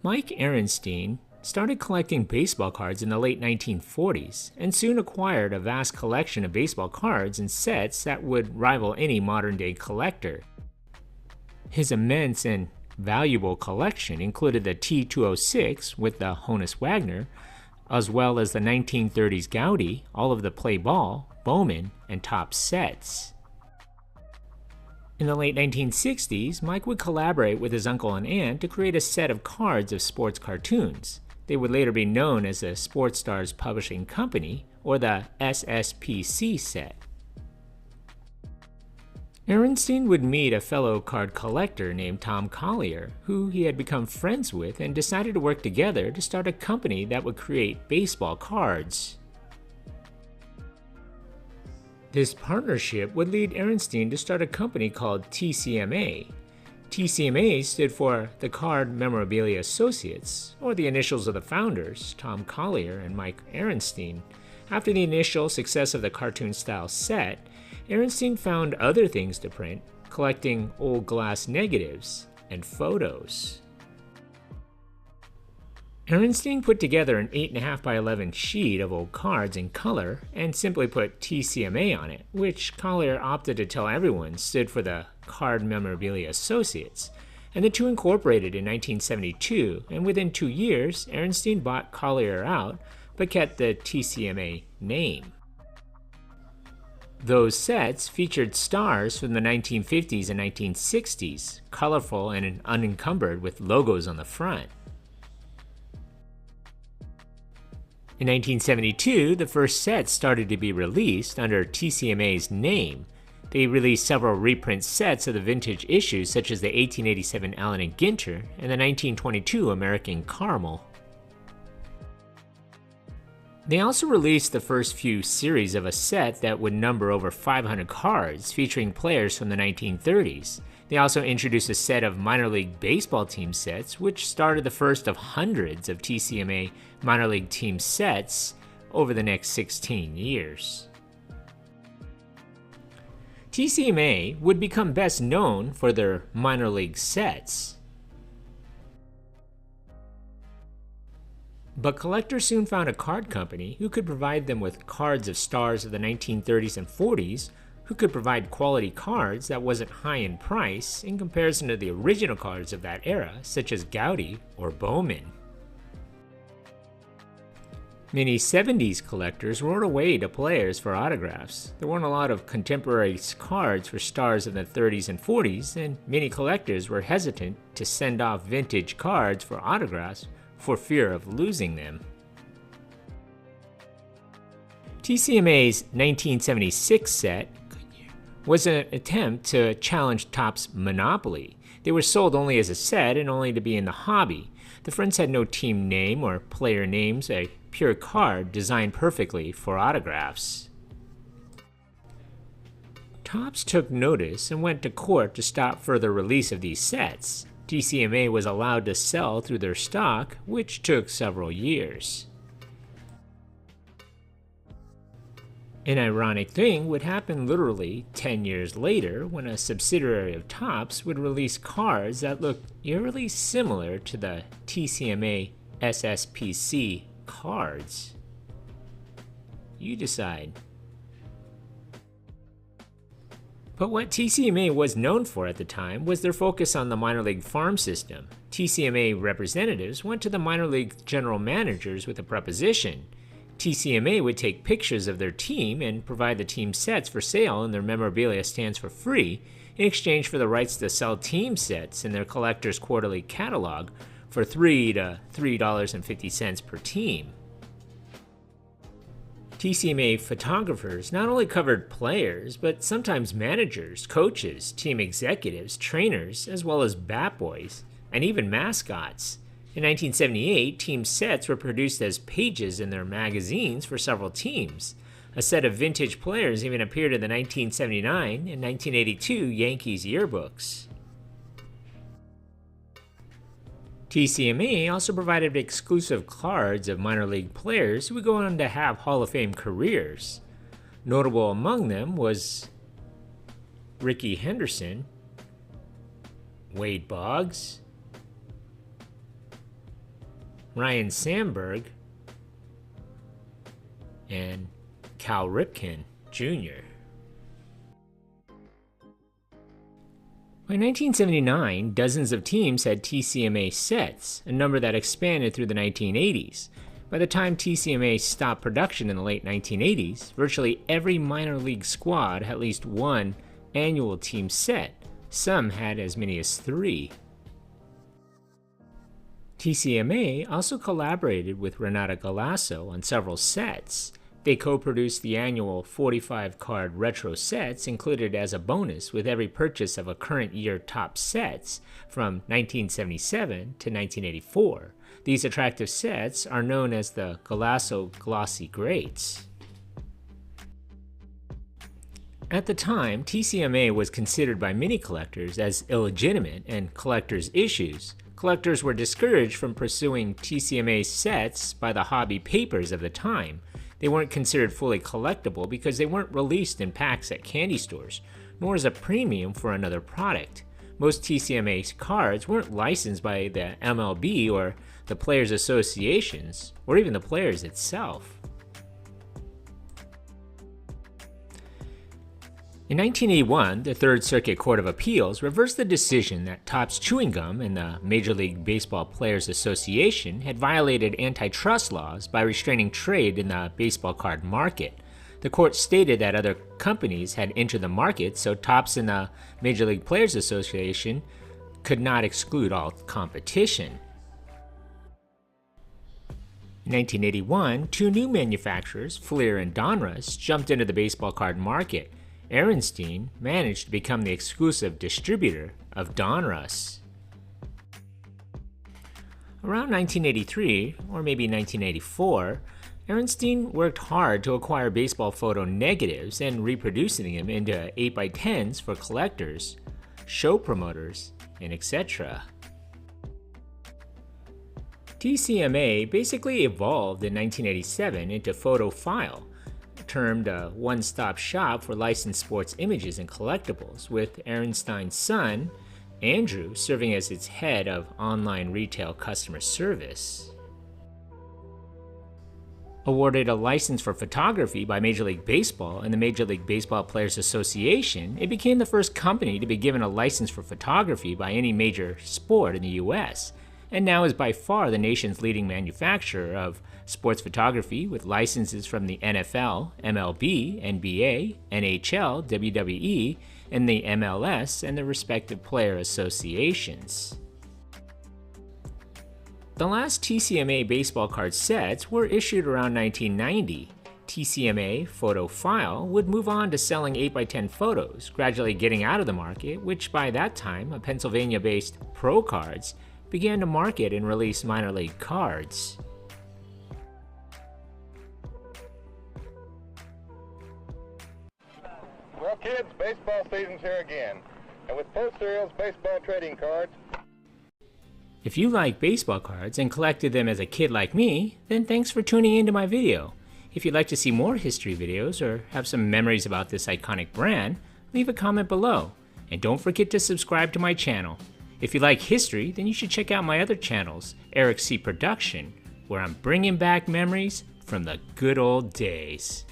Mike Aronstein started collecting baseball cards in the late 1940s and soon acquired a vast collection of baseball cards and sets that would rival any modern-day collector. His immense and valuable collection included the T206 with the Honus Wagner, as well as the 1930s Gowdy, all of the Play Ball, Bowman, and Topps sets. In the late 1960s, Mike would collaborate with his uncle and aunt to create a set of cards of sports cartoons. They would later be known as the Sports Stars Publishing Company, or the SSPC set. Aronstein would meet a fellow card collector named Tom Collier, who he had become friends with, and decided to work together to start a company that would create baseball cards. This partnership would lead Aronstein to start a company called TCMA. TCMA stood for the Card Memorabilia Associates, or the initials of the founders, Tom Collier and Mike Aronstein. After the initial success of the cartoon-style set, Aronstein found other things to print, collecting old glass negatives and photos. Aronstein put together an 8.5 by 11 sheet of old cards in color and simply put TCMA on it, which Collier opted to tell everyone stood for the Card Memorabilia Associates, and the two incorporated in 1972, and within 2 years, Aronstein bought Collier out but kept the TCMA name. Those sets featured stars from the 1950s and 1960s, colorful and unencumbered with logos on the front. In 1972, the first sets started to be released under TCMA's name. They released several reprint sets of the vintage issues such as the 1887 Allen and Ginter and the 1922 American Caramel. They also released the first few series of a set that would number over 500 cards featuring players from the 1930s. They also introduced a set of minor league baseball team sets, which started the first of hundreds of TCMA minor league team sets over the next 16 years. TCMA would become best known for their minor league sets. But collectors soon found a card company who could provide them with cards of stars of the 1930s and 40s, who could provide quality cards that wasn't high in price in comparison to the original cards of that era, such as Gowdy or Bowman. Many 70s collectors wrote away to players for autographs. There weren't a lot of contemporary cards for stars in the 30s and 40s, and many collectors were hesitant to send off vintage cards for autographs for fear of losing them. TCMA's 1976 set was an attempt to challenge Topps' monopoly. They were sold only as a set and only to be in the hobby. The fronts had no team name or player names, a pure card designed perfectly for autographs. Topps took notice and went to court to stop further release of these sets. TCMA was allowed to sell through their stock, which took several years. An ironic thing would happen literally 10 years later when a subsidiary of Topps would release cards that looked eerily similar to the TCMA SSPC cards. You decide. But what TCMA was known for at the time was their focus on the minor league farm system. TCMA representatives went to the minor league general managers with a proposition. TCMA would take pictures of their team and provide the team sets for sale in their memorabilia stands for free in exchange for the rights to sell team sets in their collector's quarterly catalog for $3 to $3.50 per team. TCMA photographers not only covered players, but sometimes managers, coaches, team executives, trainers, as well as bat boys, and even mascots. In 1978, team sets were produced as pages in their magazines for several teams. A set of vintage players even appeared in the 1979 and 1982 Yankees yearbooks. TCMA also provided exclusive cards of minor league players who would go on to have Hall of Fame careers. Notable among them was Rickey Henderson, Wade Boggs, Ryan Sandberg, and Cal Ripken Jr. By 1979, dozens of teams had TCMA sets, a number that expanded through the 1980s. By the time TCMA stopped production in the late 1980s, virtually every minor league squad had at least one annual team set. Some had as many as 3. TCMA also collaborated with Renata Galasso on several sets. They co-produced the annual 45-card retro sets included as a bonus with every purchase of a current year top sets from 1977 to 1984. These attractive sets are known as the Galasso Glossy Greats. At the time, TCMA was considered by many collectors as illegitimate and collectors' issues. Collectors were discouraged from pursuing TCMA sets by the hobby papers of the time. They weren't considered fully collectible because they weren't released in packs at candy stores, nor as a premium for another product. Most TCMA cards weren't licensed by the MLB or the Players Associations, or even the players itself. In 1981, the Third Circuit Court of Appeals reversed the decision that Topps Chewing Gum and the Major League Baseball Players Association had violated antitrust laws by restraining trade in the baseball card market. The court stated that other companies had entered the market, so Topps and the Major League Players Association could not exclude all competition. In 1981, 2 new manufacturers, Fleer and Donruss, jumped into the baseball card market. Aronstein managed to become the exclusive distributor of Donruss. Around 1983, or maybe 1984, Aronstein worked hard to acquire baseball photo negatives and reproducing them into 8x10s for collectors, show promoters, and etc. TCMA basically evolved in 1987 into Photophile, termed a one-stop shop for licensed sports images and collectibles, with Aronstein's son, Andrew, serving as its head of online retail customer service. Awarded a license for photography by Major League Baseball and the Major League Baseball Players Association, it became the first company to be given a license for photography by any major sport in the US, and now is by far the nation's leading manufacturer of sports photography with licenses from the NFL, MLB, NBA, NHL, WWE, and the MLS and the respective player associations. The last TCMA baseball card sets were issued around 1990. TCMA Photophile would move on to selling 8x10 photos, gradually getting out of the market, which by that time, a Pennsylvania-based Pro Cards began to market and release minor league cards. Well, kids, baseball season's here again, and with Post Cereal's baseball trading cards. If you like baseball cards and collected them as a kid like me, then thanks for tuning into my video. If you'd like to see more history videos or have some memories about this iconic brand, leave a comment below. And don't forget to subscribe to my channel. If you like history, then you should check out my other channels, Eric C. Production, where I'm bringing back memories from the good old days.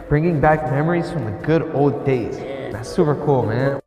Bringing back memories from the good old days. That's super cool, man.